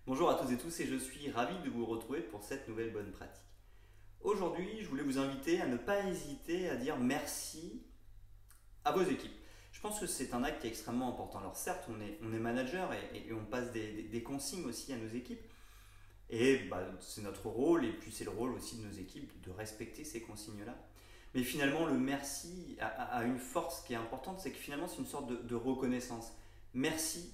Bonjour à toutes et tous et je suis ravi de vous retrouver pour cette nouvelle bonne pratique. Aujourd'hui, je voulais vous inviter à ne pas hésiter à dire merci à vos équipes. Je pense que c'est un acte qui est extrêmement important. Alors certes, on est manager et on passe des consignes aussi à nos équipes. Et c'est notre rôle et puis c'est le rôle aussi de nos équipes de respecter ces consignes-là. Mais finalement, le merci a une force qui est importante, c'est que finalement c'est une sorte de reconnaissance. Merci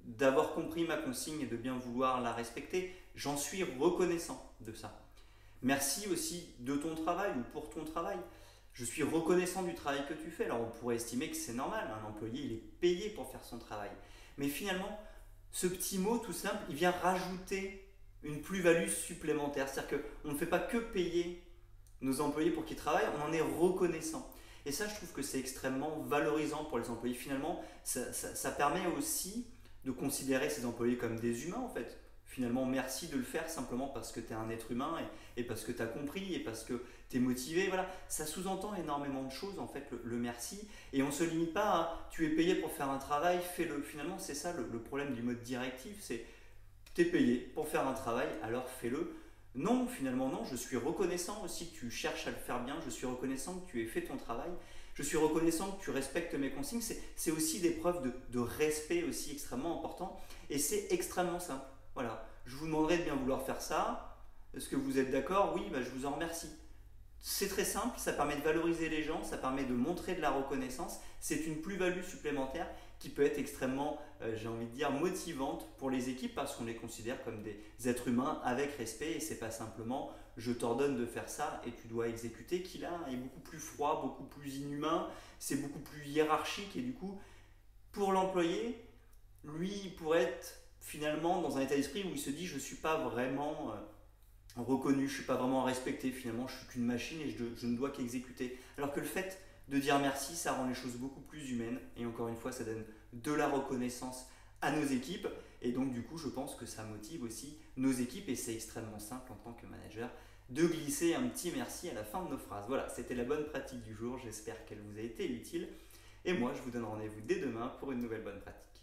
d'avoir compris ma consigne et de bien vouloir la respecter. J'en suis reconnaissant de ça. Merci aussi de ton travail ou pour ton travail. Je suis reconnaissant du travail que tu fais. Alors on pourrait estimer que c'est normal, un employé il est payé pour faire son travail. Mais finalement, ce petit mot tout simple, il vient rajouter une plus-value supplémentaire. C'est-à-dire qu'on ne fait pas que payer nos employés pour qu'ils travaillent, on en est reconnaissant. Et ça, je trouve que c'est extrêmement valorisant pour les employés. Finalement, ça permet aussi de considérer ces employés comme des humains en fait. Finalement, merci de le faire simplement parce que tu es un être humain et parce que tu as compris et parce que tu es motivé. Voilà, ça sous-entend énormément de choses en fait, le merci. Et on ne se limite pas à tu es payé pour faire un travail, fais-le. Finalement, c'est ça le problème du mode directif, c'est tu es payé pour faire un travail, alors fais-le. Non, finalement non, je suis reconnaissant aussi que tu cherches à le faire bien, je suis reconnaissant que tu aies fait ton travail, je suis reconnaissant que tu respectes mes consignes, c'est aussi des preuves de respect aussi extrêmement important et c'est extrêmement simple. Voilà, je vous demanderai de bien vouloir faire ça, est-ce que vous êtes d'accord? Oui, je vous en remercie. C'est très simple, ça permet de valoriser les gens, ça permet de montrer de la reconnaissance, c'est une plus-value supplémentaire qui peut être extrêmement, j'ai envie de dire, motivante pour les équipes parce qu'on les considère comme des êtres humains avec respect et c'est pas simplement je t'ordonne de faire ça et tu dois exécuter qui là est beaucoup plus froid, beaucoup plus inhumain, c'est beaucoup plus hiérarchique et du coup pour l'employé, lui il pourrait être finalement dans un état d'esprit où il se dit je suis pas vraiment reconnu, je ne suis pas vraiment respecté, finalement je suis qu'une machine et je ne dois qu'exécuter. Alors que le fait de dire merci, ça rend les choses beaucoup plus humaines et encore une fois ça donne de la reconnaissance à nos équipes et donc du coup je pense que ça motive aussi nos équipes et c'est extrêmement simple en tant que manager de glisser un petit merci à la fin de nos phrases. Voilà, c'était la bonne pratique du jour, j'espère qu'elle vous a été utile et moi je vous donne rendez-vous dès demain pour une nouvelle bonne pratique.